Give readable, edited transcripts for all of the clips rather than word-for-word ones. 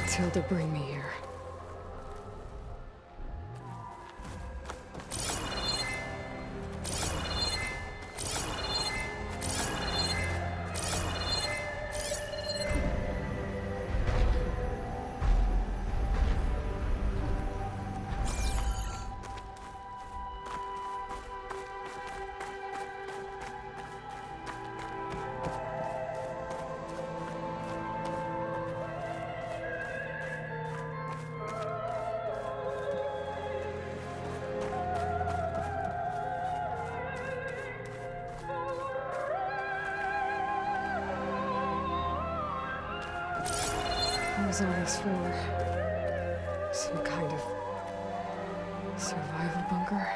Tilda bring me here? What was all this for? Some kind of survival bunker?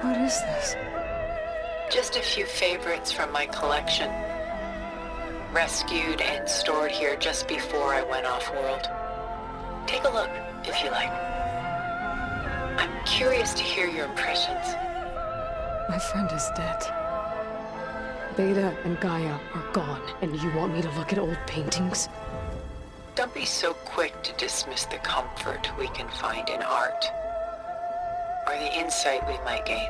What is this? Just a few favorites from my collection. Rescued and stored here just before I went off-world. Take a look, if you like. I'm curious to hear your impressions. My friend is dead. Beta and Gaia are gone, and you want me to look at old paintings? Don't be so quick to dismiss the comfort we can find in art, or the insight we might gain.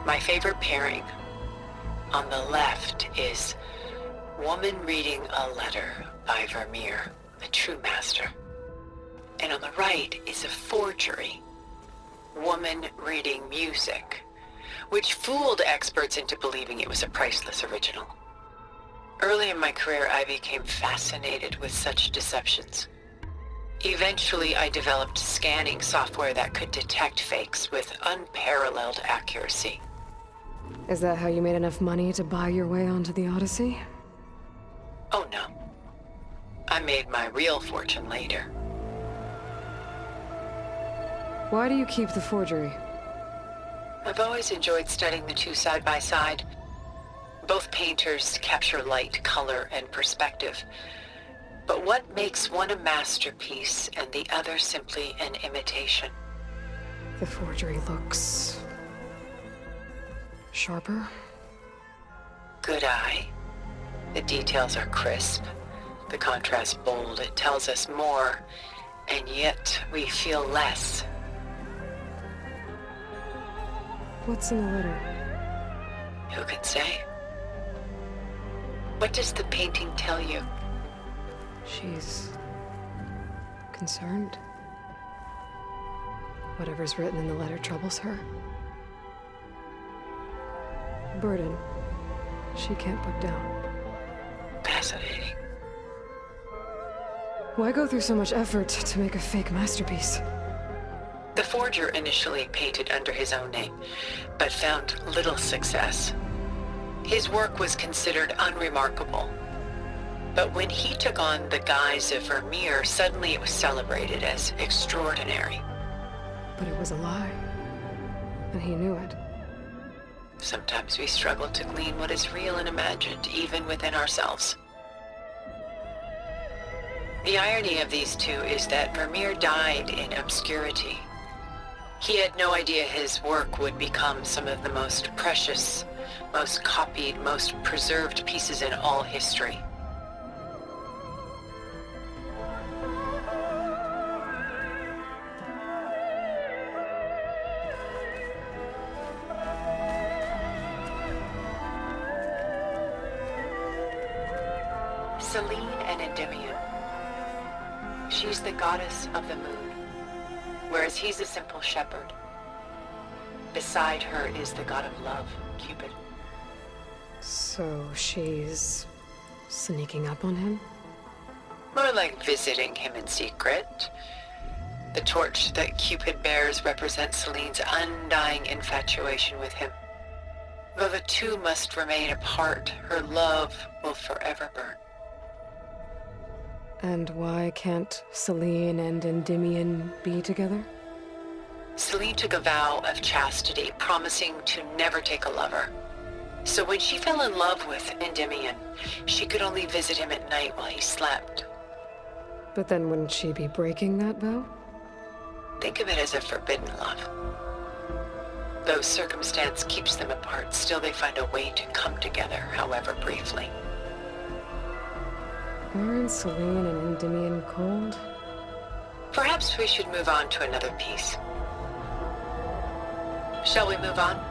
My favorite pairing on the left is Woman Reading a Letter by Vermeer, a true master. And on the right is a forgery, Woman Reading Music, which fooled experts into believing it was a priceless original. Early in my career, I became fascinated with such deceptions. Eventually, I developed scanning software that could detect fakes with unparalleled accuracy. Is that how you made enough money to buy your way onto the Odyssey? Oh no. I made my real fortune later. Why do you keep the forgery? I've always enjoyed studying the two side by side. Both painters capture light, color, and perspective. But what makes one a masterpiece and the other simply an imitation? The forgery looks sharper? Good eye. The details are crisp. The contrast bold. It tells us more, and yet we feel less. What's in the letter? Who can say? What does the painting tell you? She's concerned. Whatever's written in the letter troubles her. Burden she can't put down. Fascinating. Why go through so much effort to make a fake masterpiece? The forger initially painted under his own name, but found little success. His work was considered unremarkable. But when he took on the guise of Vermeer, suddenly it was celebrated as extraordinary. But it was a lie. And he knew it. Sometimes we struggle to glean what is real and imagined, even within ourselves. The irony of these two is that Vermeer died in obscurity. He had no idea his work would become some of the most precious, most copied, most preserved pieces in all history. Selene and Endymion. She's the goddess of the moon, whereas he's a simple shepherd. Beside her is the god of love, Cupid. So she's sneaking up on him? More like visiting him in secret. The torch that Cupid bears represents Selene's undying infatuation with him. Though the two must remain apart, her love will forever burn. And why can't Selene and Endymion be together? Selene took a vow of chastity, promising to never take a lover. So when she fell in love with Endymion, she could only visit him at night while he slept. But then wouldn't she be breaking that vow? Think of it as a forbidden love. Though circumstance keeps them apart, still they find a way to come together, however briefly. Aren't Selene and Endymion cold? Perhaps we should move on to another piece. Shall we move on?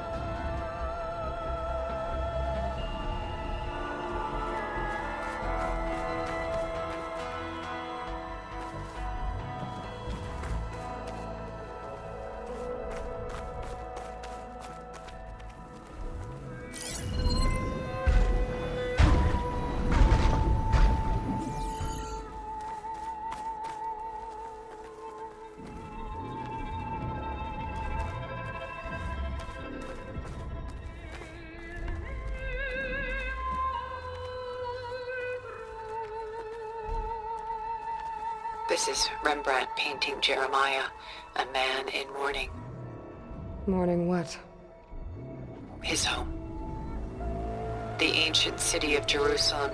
This is Rembrandt painting Jeremiah, a man in mourning. Mourning what? His home. The ancient city of Jerusalem.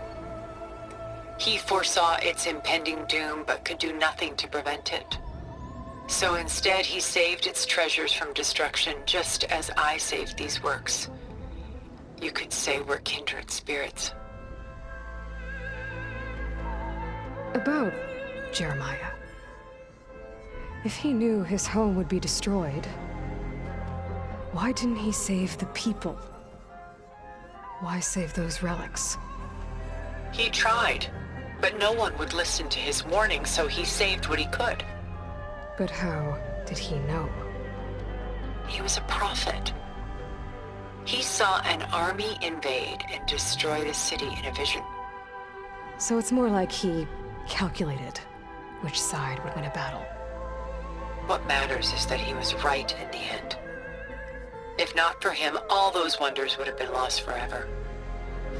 He foresaw its impending doom, but could do nothing to prevent it. So instead, he saved its treasures from destruction, just as I saved these works. You could say we're kindred spirits. About Jeremiah. If he knew his home would be destroyed, why didn't he save the people? Why save those relics? He tried, but no one would listen to his warning, so he saved what he could. But how did he know? He was a prophet. He saw an army invade and destroy the city in a vision. So it's more like he calculated which side would win a battle. What matters is that he was right in the end. If not for him, all those wonders would have been lost forever.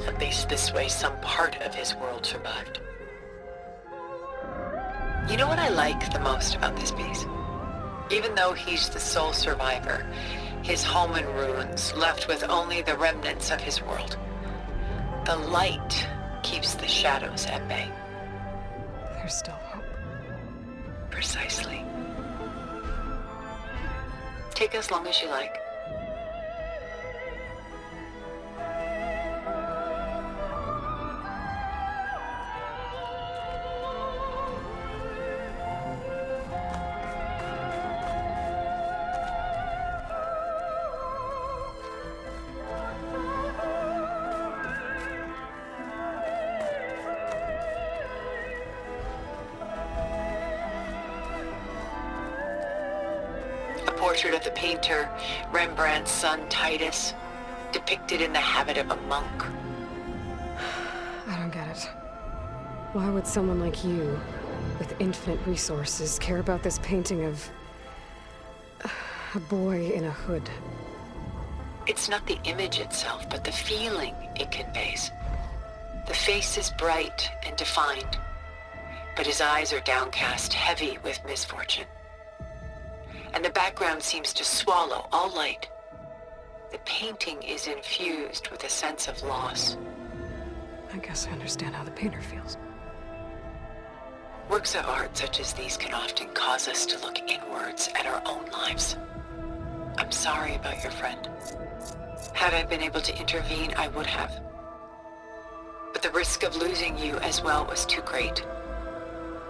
At least this way, some part of his world survived. You know what I like the most about this piece? Even though he's the sole survivor, his home in ruins, left with only the remnants of his world. The light keeps the shadows at bay. There's still hope. Precisely. Take as long as you like. Portrait of the painter, Rembrandt's son Titus, depicted in the habit of a monk. I don't get it. Why would someone like you, with infinite resources, care about this painting of a boy in a hood? It's not the image itself, but the feeling it conveys. The face is bright and defined, but his eyes are downcast, heavy with misfortune. And the background seems to swallow all light. The painting is infused with a sense of loss. I guess I understand how the painter feels. Works of art such as these can often cause us to look inwards at our own lives. I'm sorry about your friend. Had I been able to intervene, I would have. But the risk of losing you as well was too great.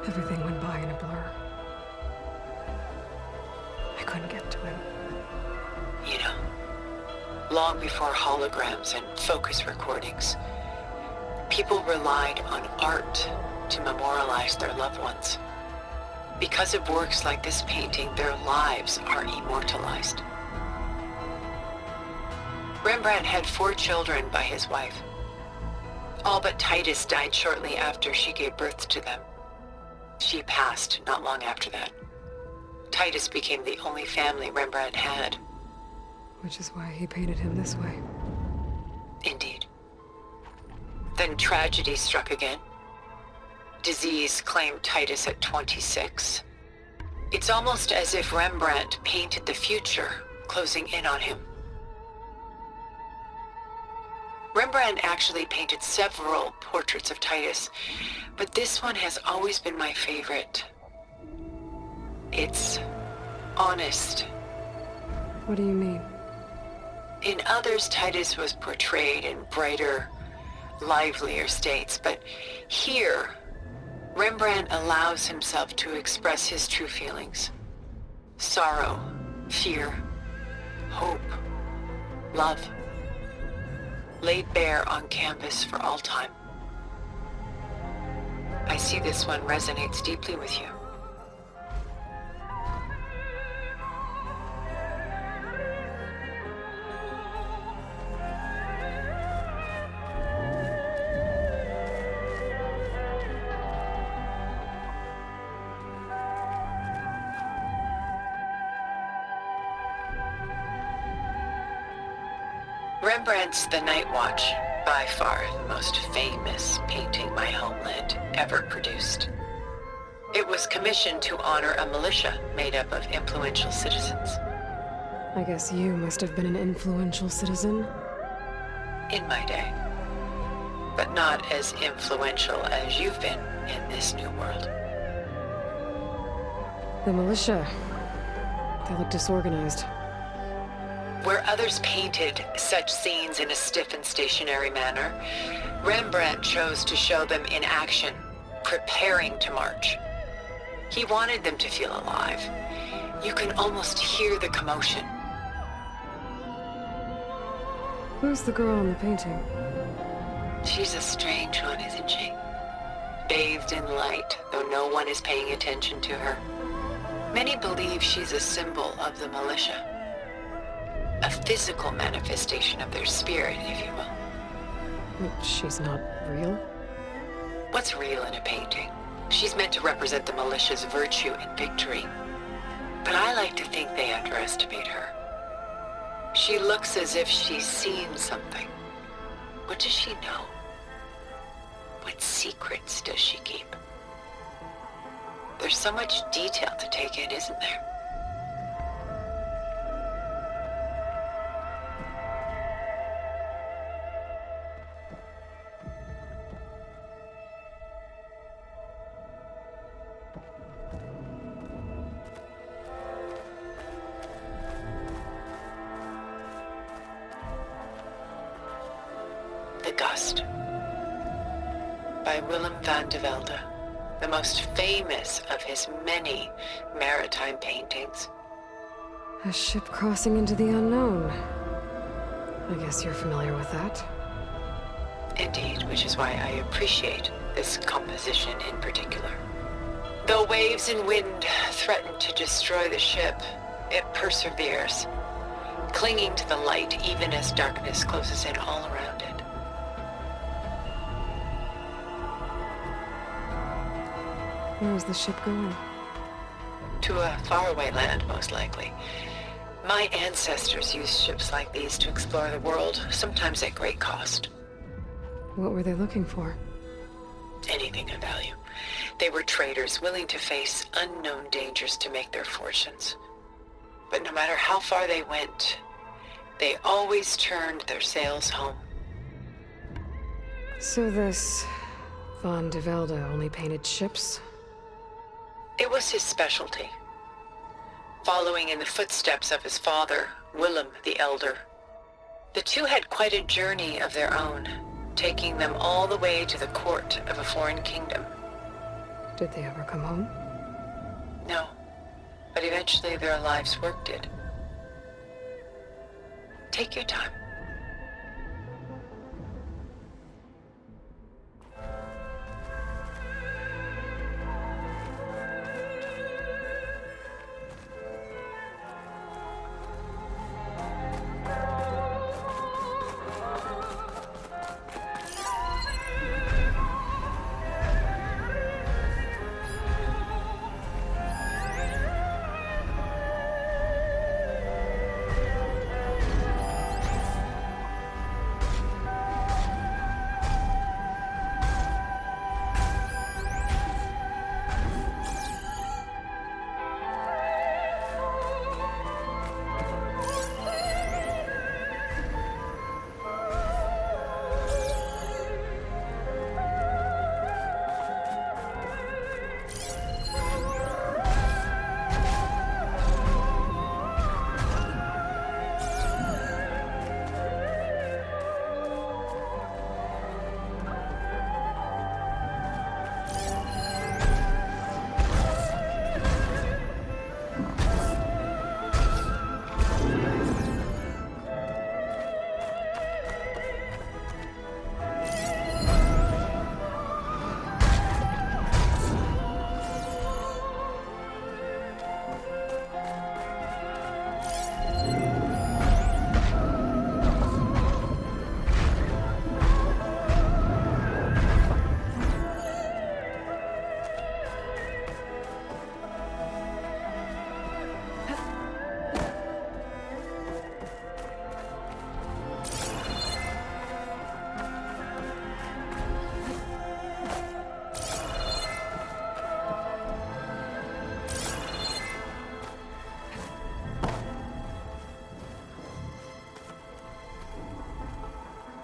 Everything went by in a blur. I couldn't get to him. You know, long before holograms and focus recordings, people relied on art to memorialize their loved ones. Because of works like this painting, their lives are immortalized. Rembrandt had 4 children by his wife. All but Titus died shortly after she gave birth to them. She passed not long after that. Titus became the only family Rembrandt had. Which is why he painted him this way. Indeed. Then tragedy struck again. Disease claimed Titus at 26. It's almost as if Rembrandt painted the future, closing in on him. Rembrandt actually painted several portraits of Titus, but this one has always been my favorite. It's honest. What do you mean? In others, Titus was portrayed in brighter, livelier states, but here, Rembrandt allows himself to express his true feelings. Sorrow, fear, hope, love, laid bare on canvas for all time. I see this one resonates deeply with you. Rembrandt's The Night Watch, by far the most famous painting my homeland ever produced. It was commissioned to honor a militia made up of influential citizens. I guess you must have been an influential citizen. In my day. But not as influential as you've been in this new world. The militia. They look disorganized. Where others painted such scenes in a stiff and stationary manner, Rembrandt chose to show them in action, preparing to march. He wanted them to feel alive. You can almost hear the commotion. Who's the girl in the painting? She's a strange one, isn't she? Bathed in light, though no one is paying attention to her. Many believe she's a symbol of the militia. A physical manifestation of their spirit, if you will. She's not real? What's real in a painting? She's meant to represent the militia's virtue and victory. But I like to think they underestimate her. She looks as if she's seen something. What does she know? What secrets does she keep? There's so much detail to take in, isn't there? The Gust, by Willem van de Velde, the most famous of his many maritime paintings. A ship crossing into the unknown. I guess you're familiar with that. Indeed, which is why I appreciate this composition in particular. Though waves and wind threaten to destroy the ship, it perseveres, clinging to the light even as darkness closes in all around it. Where is the ship going? To a faraway land, most likely. My ancestors used ships like these to explore the world, sometimes at great cost. What were they looking for? Anything of value. They were traders willing to face unknown dangers to make their fortunes. But no matter how far they went, they always turned their sails home. So this Van de Velde only painted ships? It was his specialty. following in the footsteps of his father, Willem the Elder. The two had quite a journey of their own, taking them all the way to the court of a foreign kingdom. Did they ever come home? No, but eventually their lives' work did. Take your time.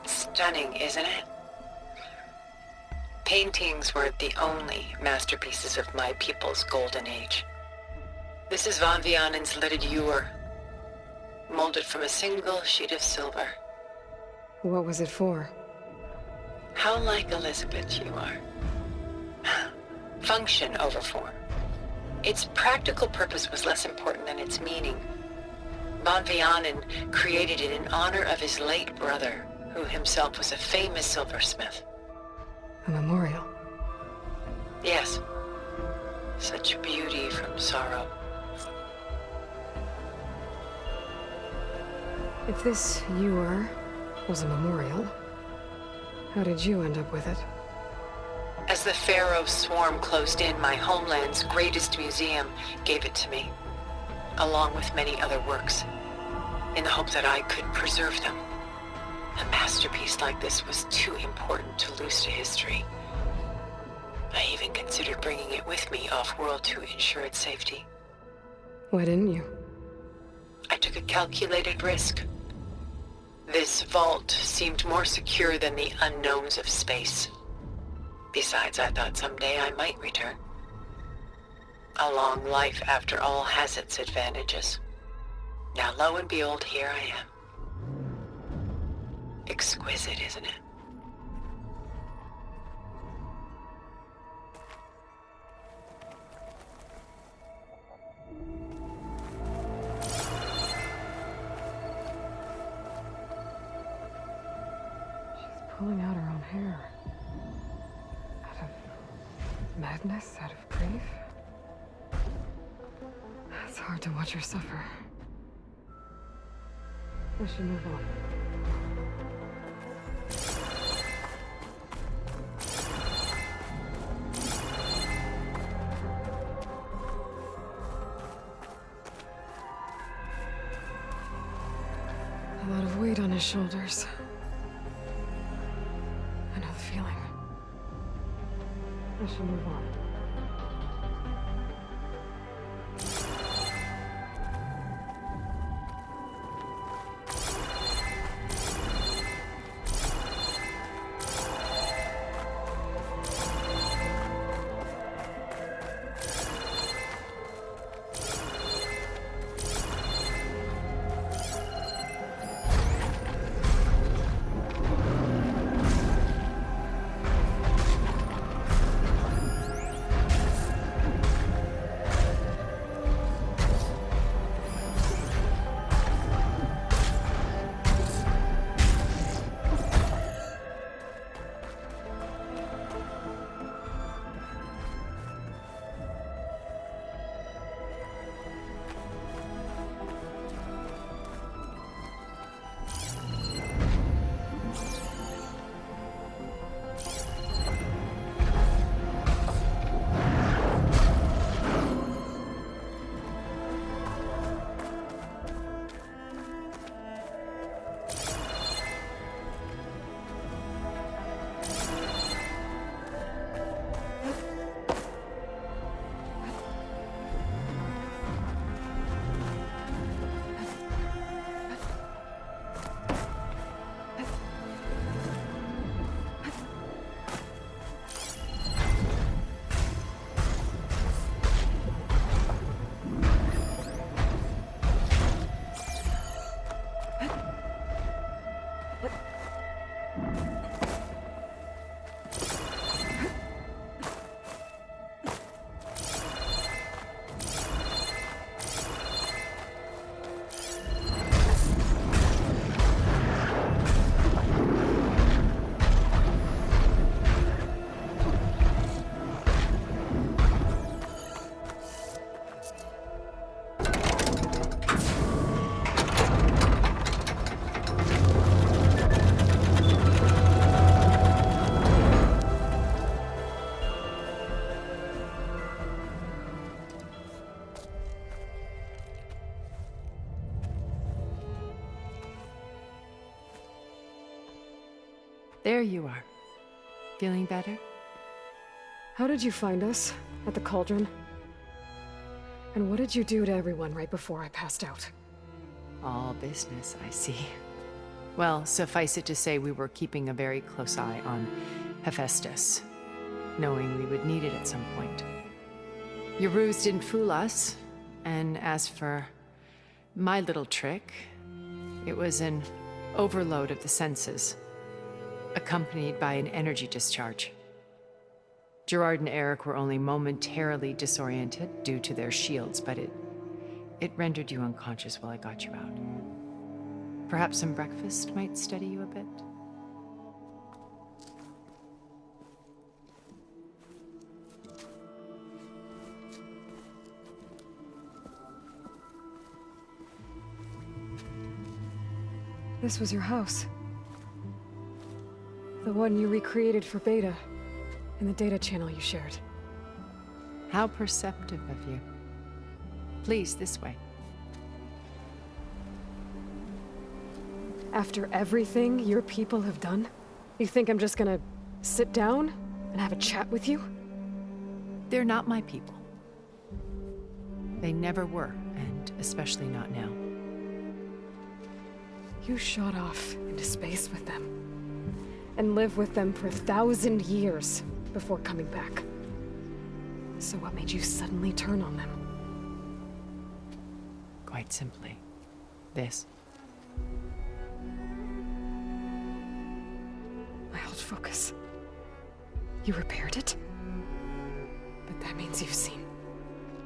Stunning, isn't it? Paintings weren't the only masterpieces of my people's golden age. This is Van Vianen's lidded ewer, molded from a single sheet of silver. What was it for? How like Elizabeth you are. Function over form. Its practical purpose was less important than its meaning. Van Vianen created it in honor of his late brother, who himself was a famous silversmith. A memorial? Yes. Such beauty from sorrow. If this ewer was a memorial, how did you end up with it? As the Pharaoh swarm closed in, my homeland's greatest museum gave it to me, along with many other works, in the hope that I could preserve them. A masterpiece like this was too important to lose to history. I even considered bringing it with me off-world to ensure its safety. Why didn't you? I took a calculated risk. This vault seemed more secure than the unknowns of space. Besides, I thought someday I might return. A long life, after all, has its advantages. Now, lo and behold, here I am. Exquisite, isn't it? She's pulling out her own hair. Out of madness? Out of grief? It's hard to watch her suffer. I should move on. A lot of weight on his shoulders. I know the feeling. I should move on. There you are. Feeling better? How did you find us? At the Cauldron? And what did you do to everyone right before I passed out? All business, I see. Well, suffice it to say we were keeping a very close eye on Hephaestus, knowing we would need it at some point. Your ruse didn't fool us, and as for my little trick, it was an overload of the senses, accompanied by an energy discharge. Gerard and Eric were only momentarily disoriented due to their shields, but it rendered you unconscious while I got you out. Perhaps some breakfast might steady you a bit? This was your house. The one you recreated for Beta, in the data channel you shared. How perceptive of you. Please, this way. After everything your people have done, you think I'm just gonna sit down and have a chat with you? They're not my people. They never were, and especially not now. You shot off into space with them, and lived with them for 1,000 years before coming back. So what made you suddenly turn on them? Quite simply, this. My old focus. You repaired it? But that means you've seen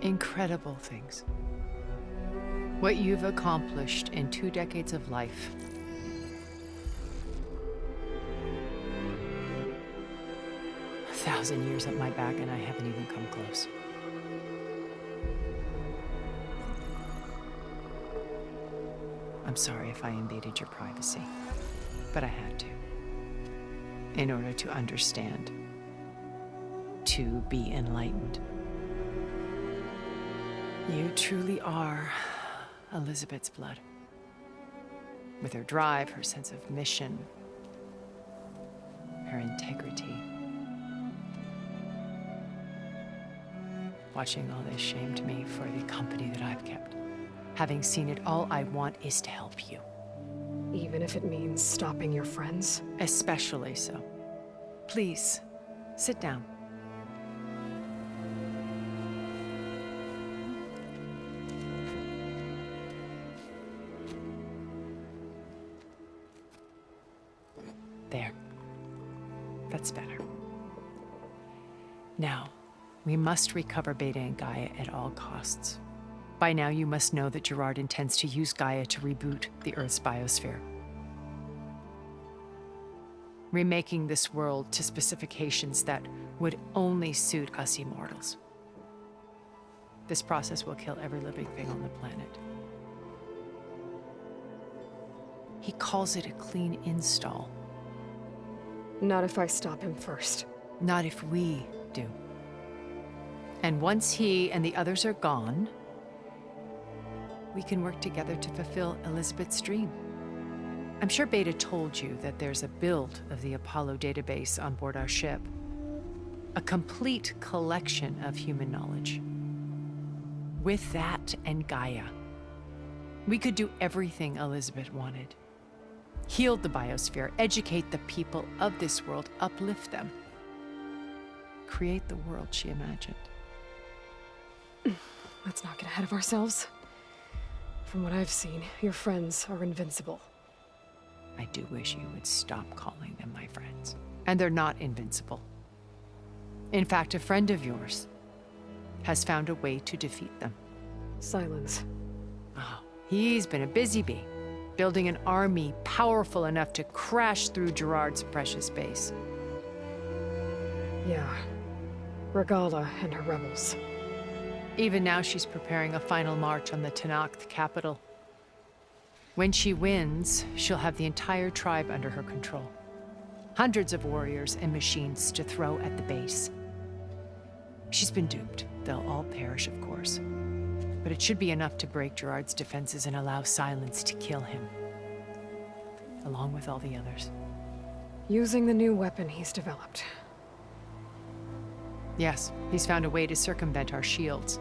Incredible things. What you've accomplished in 2 decades of life. A 1,000 years at my back and I haven't even come close. I'm sorry if I invaded your privacy, but I had to. In order to understand. To be enlightened. You truly are Elizabeth's blood. With her drive, her sense of mission, her integrity. Watching all this shamed me for the company that I've kept. Having seen it, all I want is to help you. even if it means stopping your friends? Especially so. Please, sit down. There. That's better. Now, we must recover Beta and Gaia at all costs. By now, you must know that Gerard intends to use Gaia to reboot the Earth's biosphere. Remaking this world to specifications that would only suit us immortals. This process will kill every living thing on the planet. He calls it a clean install. Not if I stop him first. Not if we do. And once he and the others are gone, we can work together to fulfill Elizabeth's dream. I'm sure Beta told you that there's a build of the Apollo database on board our ship. A complete collection of human knowledge. With that and Gaia, we could do everything Elizabeth wanted. Heal the biosphere, educate the people of this world, uplift them. Create the world she imagined. Let's not get ahead of ourselves. From what I've seen, your friends are invincible. I do wish you would stop calling them my friends. And they're not invincible. In fact, a friend of yours has found a way to defeat them. Silence. Oh, he's been a busy bee, building an army powerful enough to crash through Gerard's precious base. Yeah. Regala and her rebels. Even now, she's preparing a final march on the Tenakth capital. When she wins, she'll have the entire tribe under her control. Hundreds of warriors and machines to throw at the base. She's been duped. They'll all perish, of course. But it should be enough to break Gerard's defenses and allow Silence to kill him. Along with all the others. Using the new weapon he's developed. Yes, he's found a way to circumvent our shields.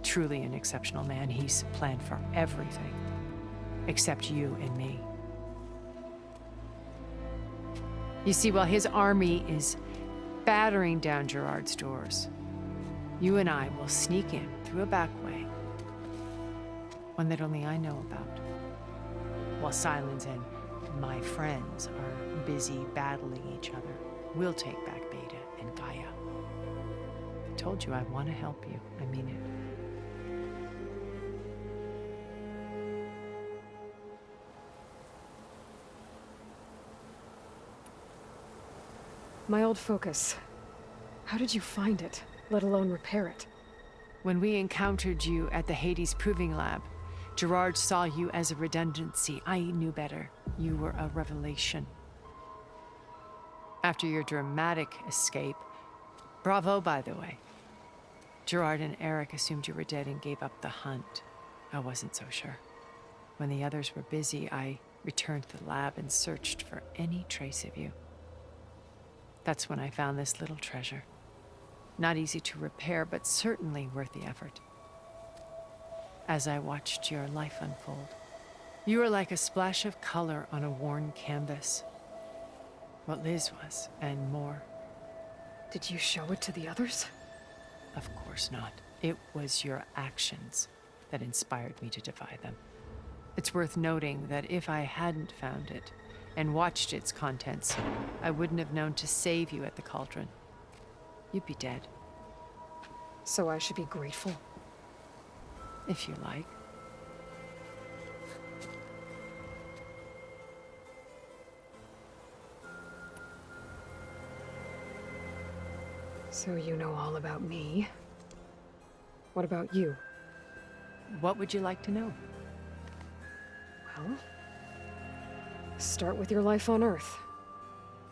Truly an exceptional man. He's planned for everything. Except you and me. You see, while his army is battering down Gerard's doors, you and I will sneak in through a back way. One that only I know about. While Sylens and my friends are busy battling each other, we'll take back Beta and Gaia. I told you I want to help you. I mean it. My old focus. How did you find it, let alone repair it? When we encountered you at the Hades Proving Lab, Gerard saw you as a redundancy. I knew better. You were a revelation. After your dramatic escape, bravo, by the way, Gerard and Eric assumed you were dead and gave up the hunt. I wasn't so sure. When the others were busy, I returned to the lab and searched for any trace of you. That's when I found this little treasure. Not easy to repair, but certainly worth the effort. As I watched your life unfold, you were like a splash of color on a worn canvas. What Liz was, and more. Did you show it to the others? Of course not. It was your actions that inspired me to defy them. It's worth noting that if I hadn't found it and watched its contents, I wouldn't have known to save you at the cauldron. You'd be dead. So I should be grateful? If you like. So you know all about me. What about you? What would you like to know? Well, start with your life on Earth.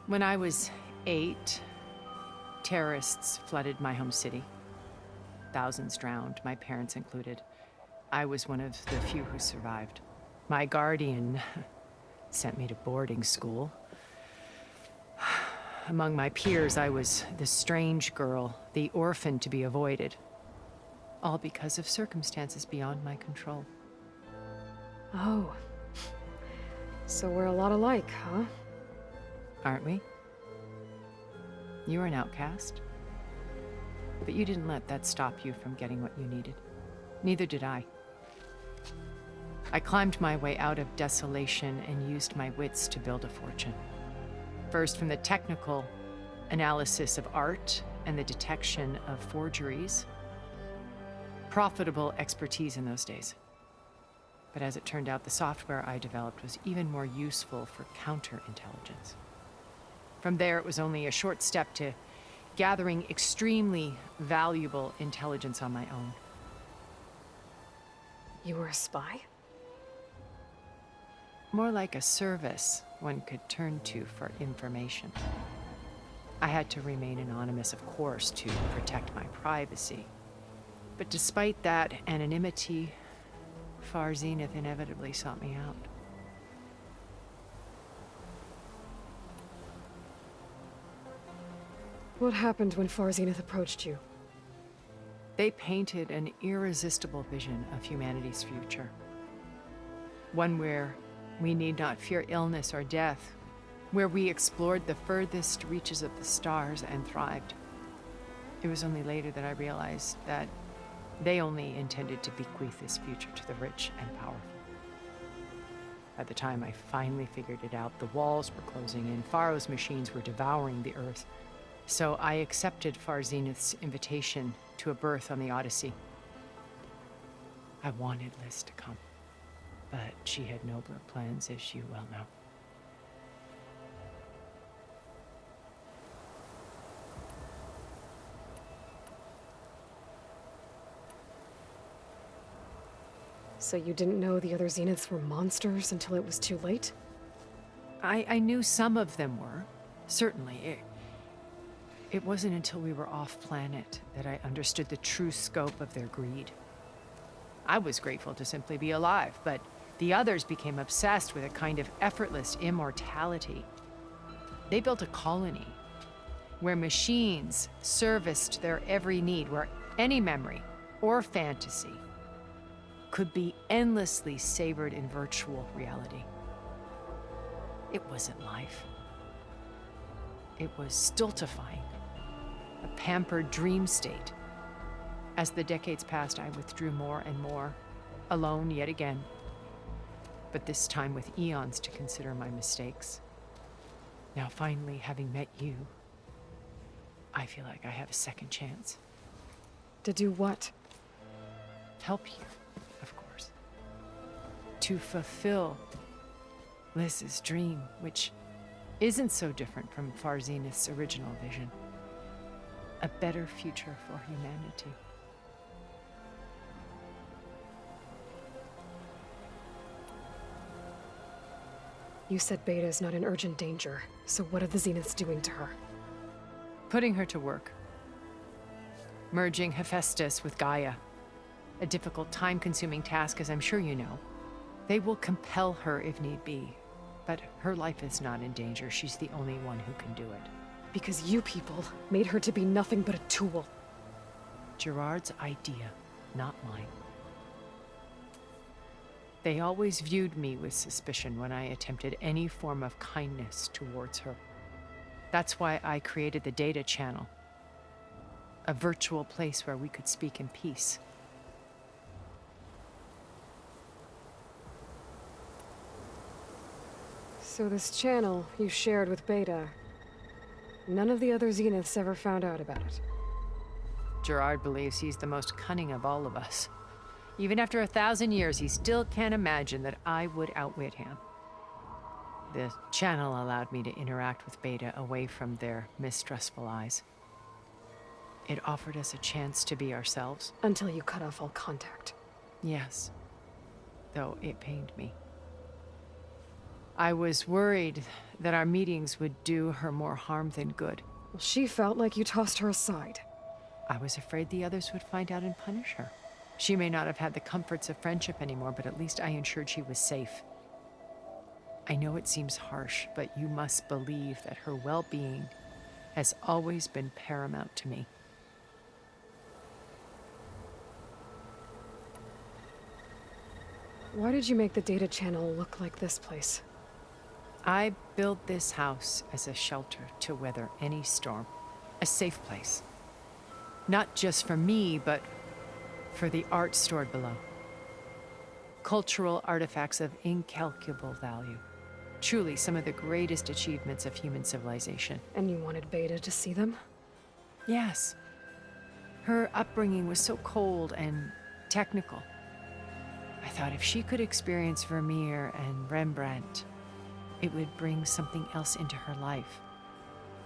When I was 8, terrorists flooded my home city. Thousands drowned, my parents included. I was one of the few who survived. My guardian sent me to boarding school. Among my peers, I was the strange girl, the orphan to be avoided. All because of circumstances beyond my control. Oh. So we're a lot alike, huh? Aren't we? You were an outcast. But you didn't let that stop you from getting what you needed. Neither did I. I climbed my way out of desolation and used my wits to build a fortune. First, from the technical analysis of art and the detection of forgeries. Profitable expertise in those days. But as it turned out, the software I developed was even more useful for counterintelligence. From there, it was only a short step to gathering extremely valuable intelligence on my own. You were a spy? More like a service one could turn to for information. I had to remain anonymous, of course, to protect my privacy. But despite that anonymity, Far Zenith inevitably sought me out. What happened when Far Zenith approached you? They painted an irresistible vision of humanity's future. One where we need not fear illness or death, where we explored the furthest reaches of the stars and thrived. It was only later that I realized that they only intended to bequeath this future to the rich and powerful. By the time I finally figured it out, the walls were closing in, Pharaoh's machines were devouring the earth. So I accepted Far Zenith's invitation to a berth on the Odyssey. I wanted Liz to come, but she had nobler plans, as you well know. So you didn't know the other Zeniths were monsters until it was too late? I knew some of them were, certainly. It wasn't until we were off-planet that I understood the true scope of their greed. I was grateful to simply be alive, but the others became obsessed with a kind of effortless immortality. They built a colony where machines serviced their every need, where any memory or fantasy could be endlessly savored in virtual reality. It wasn't life. It was stultifying, a pampered dream state. As the decades passed, I withdrew more and more, alone yet again, but this time with eons to consider my mistakes. Now finally, having met you, I feel like I have a second chance. To do what? Help you, of course. To fulfill Liz's dream, which isn't so different from Far Zenith's original vision. A better future for humanity. You said Beta is not in urgent danger, so what are the Zeniths doing to her? Putting her to work. Merging Hephaestus with Gaia. A difficult, time-consuming task, as I'm sure you know. They will compel her if need be. But her life is not in danger. She's the only one who can do it. Because you people made her to be nothing but a tool. Gerard's idea, not mine. They always viewed me with suspicion when I attempted any form of kindness towards her. That's why I created the data channel. A virtual place where we could speak in peace. So this channel you shared with Beta, none of the other Zeniths ever found out about it. Gerard believes he's the most cunning of all of us. Even after 1,000 years, he still can't imagine that I would outwit him. The channel allowed me to interact with Beta away from their mistrustful eyes. It offered us a chance to be ourselves. Until you cut off all contact. Yes, though it pained me. I was worried that our meetings would do her more harm than good. Well, she felt like you tossed her aside. I was afraid the others would find out and punish her. She may not have had the comforts of friendship anymore, but at least I ensured she was safe. I know it seems harsh, but you must believe that her well-being has always been paramount to me. Why did you make the data channel look like this place? I built this house as a shelter to weather any storm. A safe place. Not just for me, but for the art stored below. Cultural artifacts of incalculable value. Truly some of the greatest achievements of human civilization. And you wanted Beta to see them? Yes. Her upbringing was so cold and technical. I thought if she could experience Vermeer and Rembrandt, it would bring something else into her life.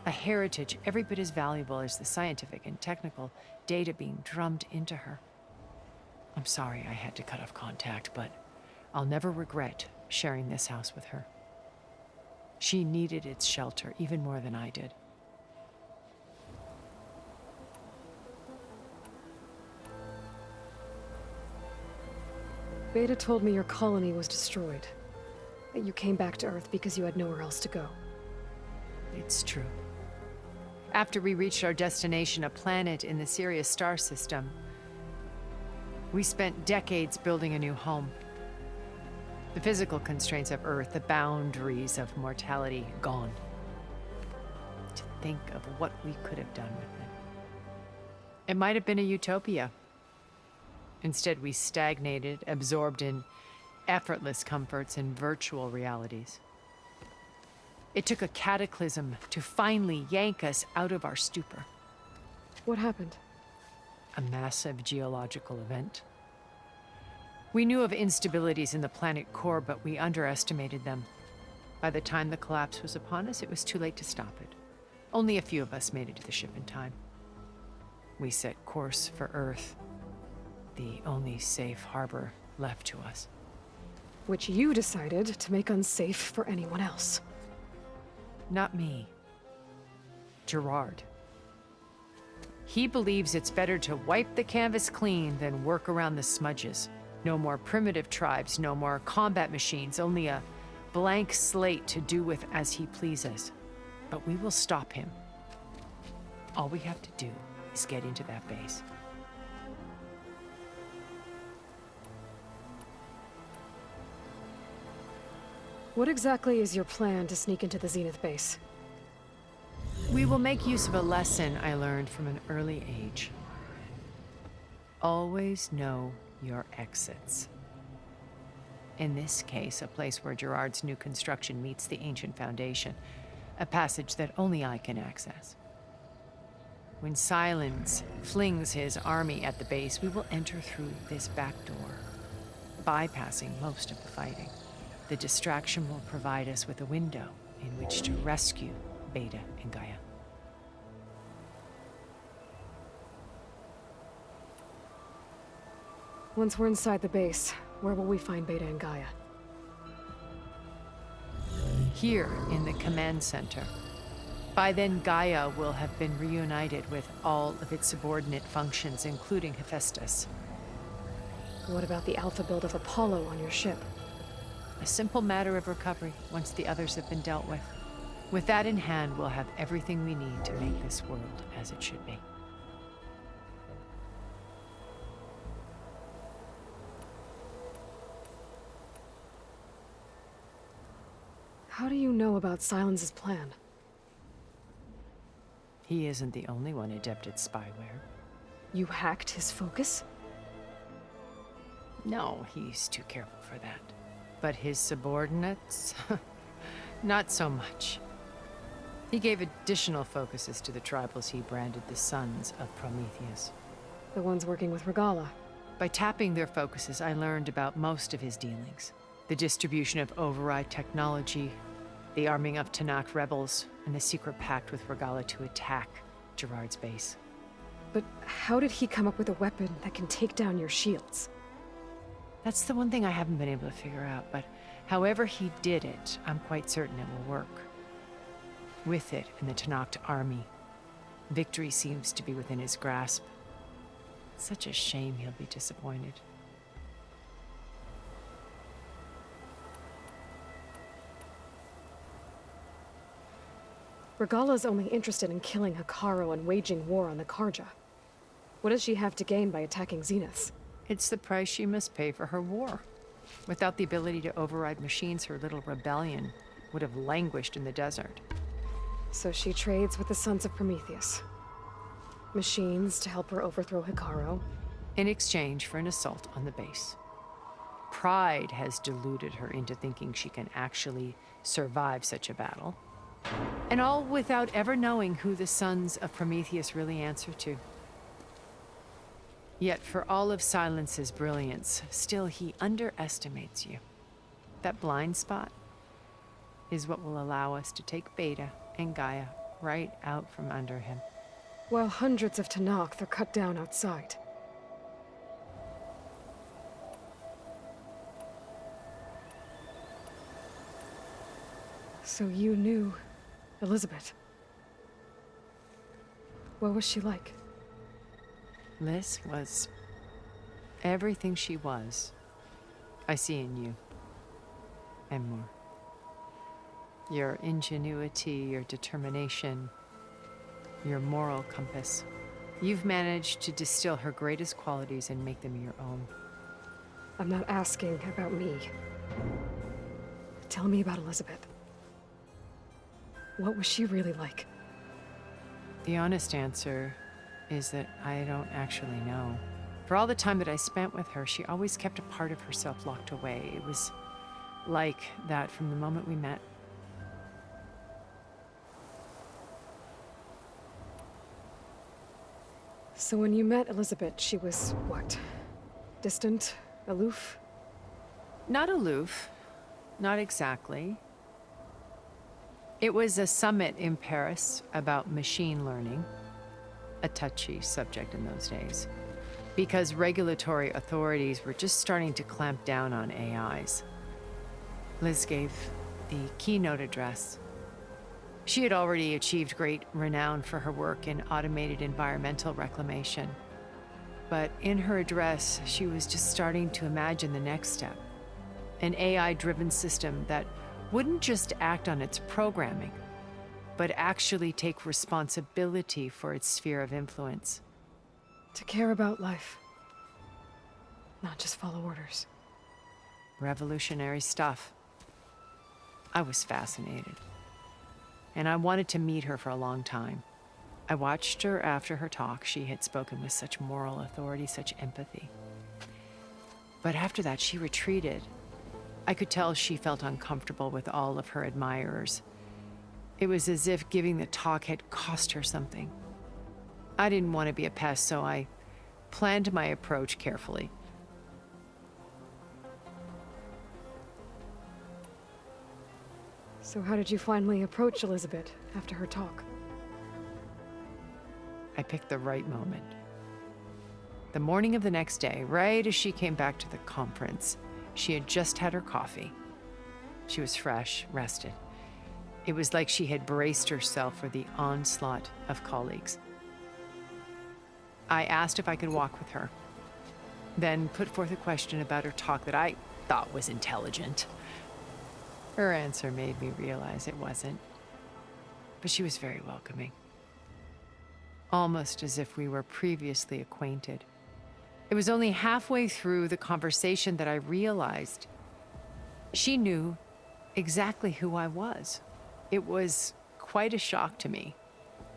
A heritage every bit as valuable as the scientific and technical data being drummed into her. I'm sorry I had to cut off contact, but I'll never regret sharing this house with her. She needed its shelter even more than I did. Beta told me your colony was destroyed. That you came back to Earth because you had nowhere else to go. It's true. After we reached our destination, a planet in the Sirius star system, we spent decades building a new home. The physical constraints of Earth, the boundaries of mortality, gone. To think of what we could have done with it. It might have been a utopia. Instead, we stagnated, absorbed in effortless comforts and virtual realities. It took a cataclysm to finally yank us out of our stupor. What happened? A massive geological event. We knew of instabilities in the planet core, but we underestimated them. By the time the collapse was upon us, it was too late to stop it. Only a few of us made it to the ship in time. We set course for Earth, the only safe harbor left to us. Which you decided to make unsafe for anyone else. Not me. Gerard. He believes it's better to wipe the canvas clean than work around the smudges. No more primitive tribes, no more combat machines, only a blank slate to do with as he pleases. But we will stop him. All we have to do is get into that base. What exactly is your plan to sneak into the Zenith base? We will make use of a lesson I learned from an early age. Always know your exits. In this case, a place where Gerard's new construction meets the ancient foundation, a passage that only I can access. When Silence flings his army at the base, we will enter through this back door, bypassing most of the fighting. The distraction will provide us with a window in which to rescue Beta and Gaia. Once we're inside the base, where will we find Beta and Gaia? Here in the command center. By then, Gaia will have been reunited with all of its subordinate functions, including Hephaestus. What about the alpha build of Apollo on your ship? A simple matter of recovery once the others have been dealt with. With that in hand, we'll have everything we need to make this world as it should be. How do you know about Silence's plan? He isn't the only one adept at spyware. You hacked his focus? No, he's too careful for that. But his subordinates? Not so much. He gave additional focuses to the tribals he branded the Sons of Prometheus. The ones working with Regala. By tapping their focuses, I learned about most of his dealings. The distribution of override technology, the arming of Tanakh rebels, and the secret pact with Regala to attack Gerard's base. But how did he come up with a weapon that can take down your shields? That's the one thing I haven't been able to figure out, but however he did it, I'm quite certain it will work. With it and the Tanakh army, victory seems to be within his grasp. Such a shame he'll be disappointed. Regala's only interested in killing Hekarro and waging war on the Karja. What does she have to gain by attacking Zeniths? It's the price she must pay for her war. Without the ability to override machines, her little rebellion would have languished in the desert. So she trades with the Sons of Prometheus. Machines to help her overthrow Hekarro. In exchange for an assault on the base. Pride has deluded her into thinking she can actually survive such a battle. And all without ever knowing who the Sons of Prometheus really answer to. Yet for all of Silence's brilliance, still he underestimates you. That blind spot is what will allow us to take Beta and Gaia right out from under him. While hundreds of Tanakh are cut down outside. So you knew Elizabeth. What was she like? Liz was everything she was. I see in you. And more. Your ingenuity, your determination, your moral compass. You've managed to distill her greatest qualities and make them your own. I'm not asking about me. Tell me about Elizabeth. What was she really like? The honest answer is that I don't actually know. For all the time that I spent with her, she always kept a part of herself locked away. It was like that from the moment we met. So when you met Elizabeth, she was what? Distant? Aloof? Not aloof. Not exactly. It was a summit in Paris about machine learning. A touchy subject in those days. Because regulatory authorities were just starting to clamp down on AIs. Liz gave the keynote address. She had already achieved great renown for her work in automated environmental reclamation. But in her address, she was just starting to imagine the next step. An AI-driven system that wouldn't just act on its programming, but actually take responsibility for its sphere of influence. To care about life. Not just follow orders. Revolutionary stuff. I was fascinated. And I wanted to meet her for a long time. I watched her after her talk. She had spoken with such moral authority, such empathy. But after that, she retreated. I could tell she felt uncomfortable with all of her admirers. It was as if giving the talk had cost her something. I didn't want to be a pest, so I planned my approach carefully. So how did you finally approach Elizabeth after her talk? I picked the right moment. The morning of the next day, right as she came back to the conference, she had just had her coffee. She was fresh, rested. It was like she had braced herself for the onslaught of colleagues. I asked if I could walk with her, then put forth a question about her talk that I thought was intelligent. Her answer made me realize it wasn't, but she was very welcoming. Almost as if we were previously acquainted. It was only halfway through the conversation that I realized she knew exactly who I was. It was quite a shock to me.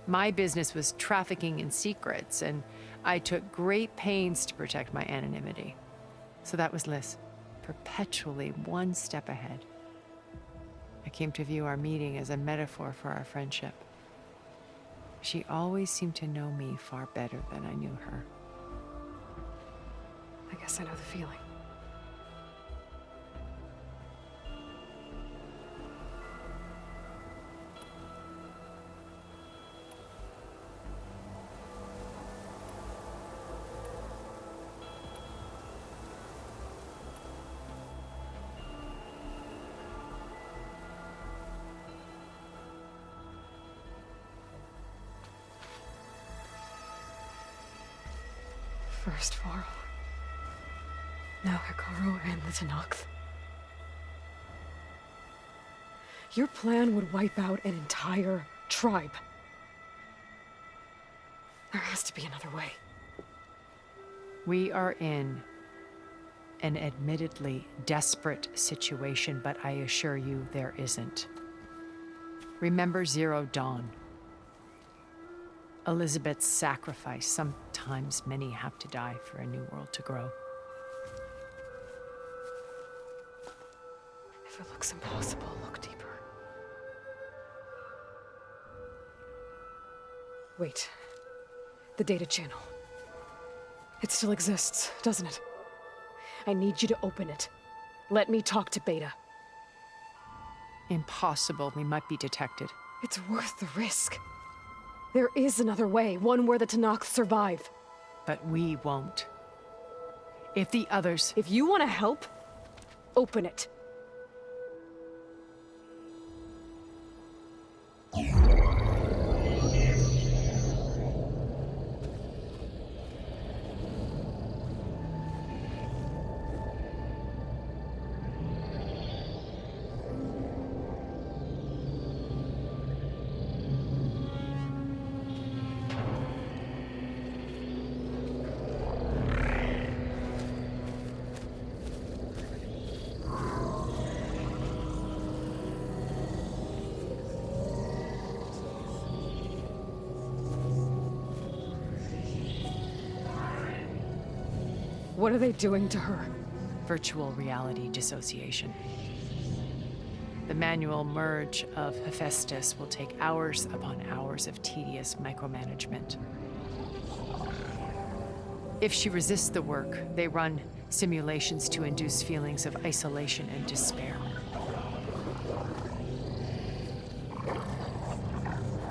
My business was trafficking in secrets, and I took great pains to protect my anonymity. So that was Liz, perpetually one step ahead. I came to view our meeting as a metaphor for our friendship. She always seemed to know me far better than I knew her. I guess I know the feeling. First Varl. Now Hekarro and the Tenakth. Your plan would wipe out an entire tribe. There has to be another way. We are in an admittedly desperate situation, but I assure you there isn't. Remember Zero Dawn. Elizabeth's sacrifice. Sometimes many have to die for a new world to grow. If it looks impossible, look deeper. Wait. The data channel. It still exists, doesn't it? I need you to open it. Let me talk to Beta. Impossible. We might be detected. It's worth the risk. There is another way, one where the Tenakth survive. But we won't. If the others... If you want to help, open it. What are they doing to her? Virtual reality dissociation. The manual merge of Hephaestus will take hours upon hours of tedious micromanagement. If she resists the work, they run simulations to induce feelings of isolation and despair.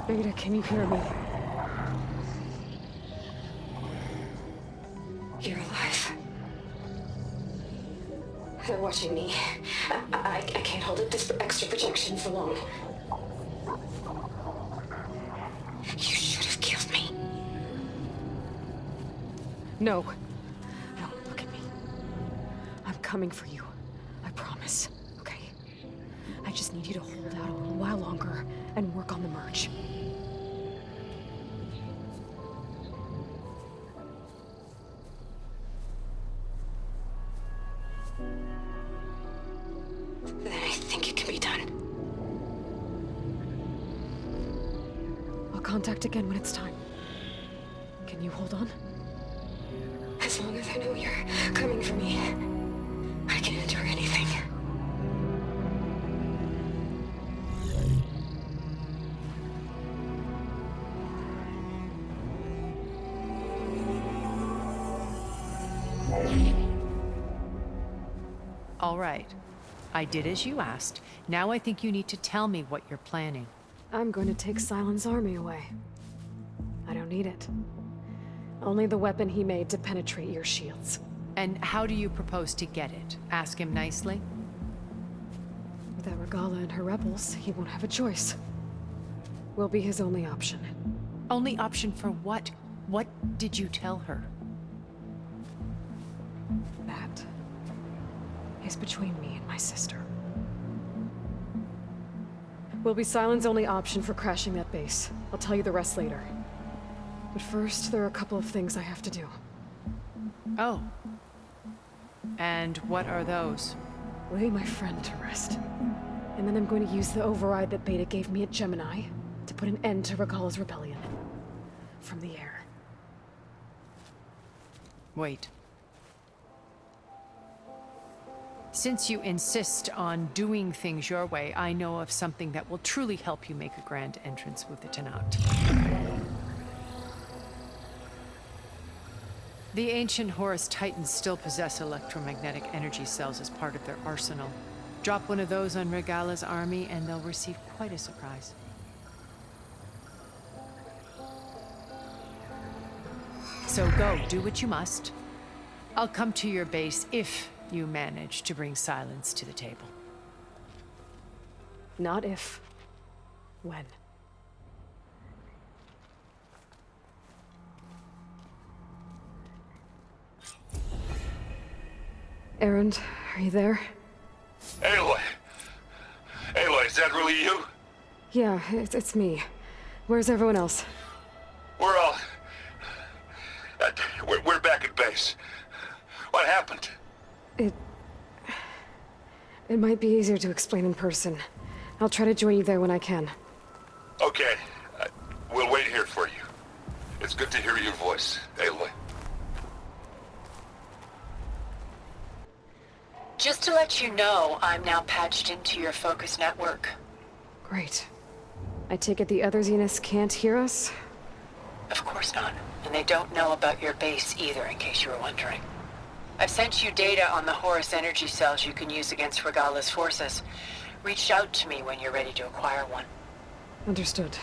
Beta, can you hear me? You're alive. They're watching me. I can't hold up this extra projection for long. You should have killed me. No. No, look at me. I'm coming for you. I promise, okay? I just need you to hold out a little while longer, and work on the merge. Then I think it can be done. I'll contact again when it's time. Can you hold on? As long as I know you're coming for me, I can endure anything. All right. I did as you asked. Now I think you need to tell me what you're planning. I'm going to take Sylens' army away. I don't need it. Only the weapon he made to penetrate your shields. And how do you propose to get it? Ask him nicely? Without Regala and her rebels, he won't have a choice. We'll be his only option. Only option for what? What did you tell her? That is between me and my sister. Will be Sylens' only option for crashing that base. I'll tell you the rest later. But first, there are a couple of things I have to do. Oh. And what are those? Lay my friend to rest. And then I'm going to use the override that Beta gave me at Gemini to put an end to Regala's rebellion. From the air. Wait. Since you insist on doing things your way, I know of something that will truly help you make a grand entrance with the Tenat. The ancient Horus Titans still possess electromagnetic energy cells as part of their arsenal. Drop one of those on Regala's army and they'll receive quite a surprise. So go, do what you must. I'll come to your base if you manage to bring Sylens to the table. Not if. When. Erend, are you there? Aloy! Aloy, is that really you? Yeah, it's me. Where's everyone else? We're all... we're back at base. What happened? It might be easier to explain in person. I'll try to join you there when I can. Okay. We'll wait here for you. It's good to hear your voice, Aloy. Just to let you know, I'm now patched into your focus network. Great. I take it the other Zeniths can't hear us? Of course not. And they don't know about your base either, in case you were wondering. I've sent you data on the Horus energy cells you can use against Regala's forces. Reach out to me when you're ready to acquire one. Understood.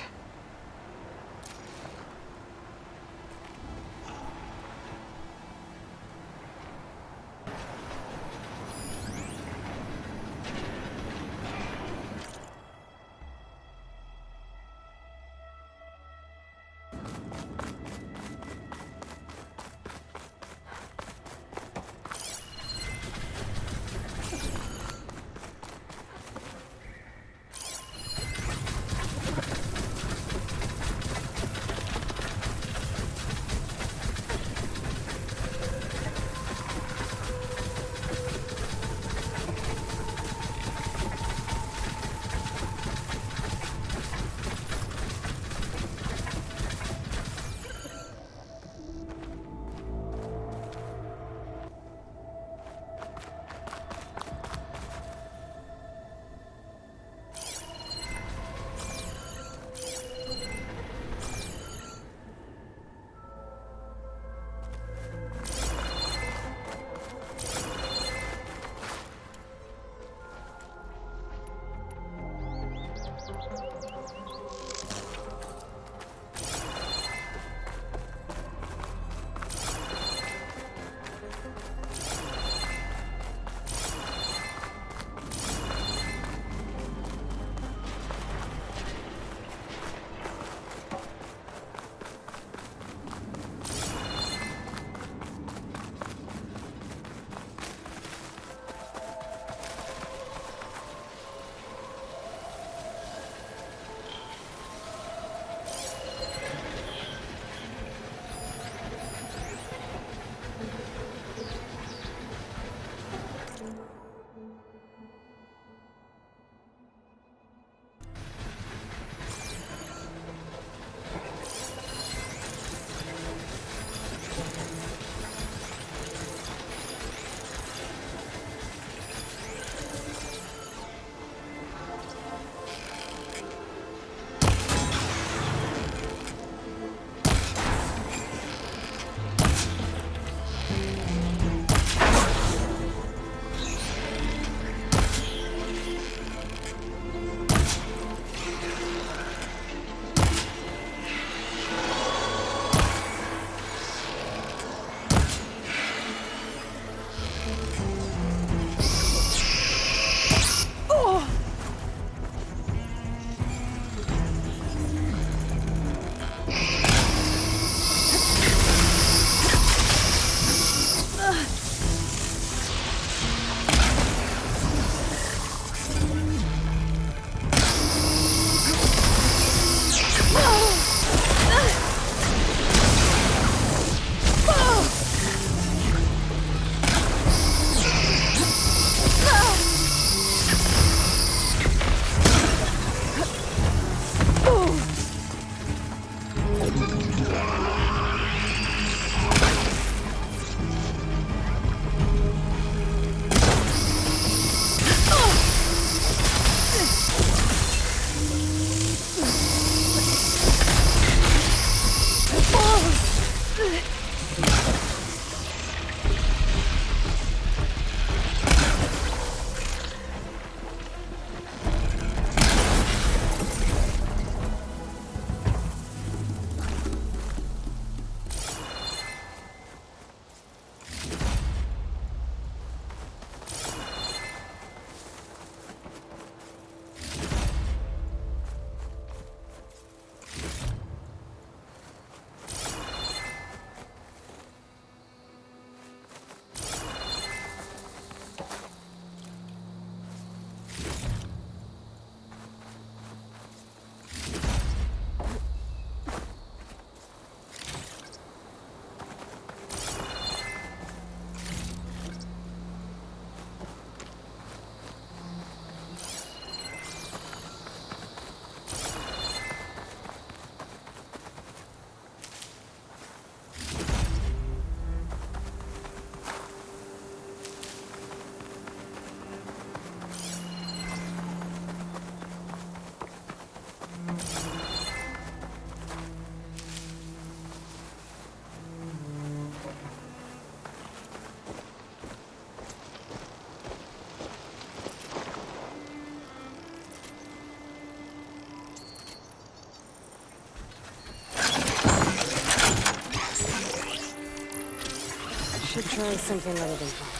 Should try something other than fire.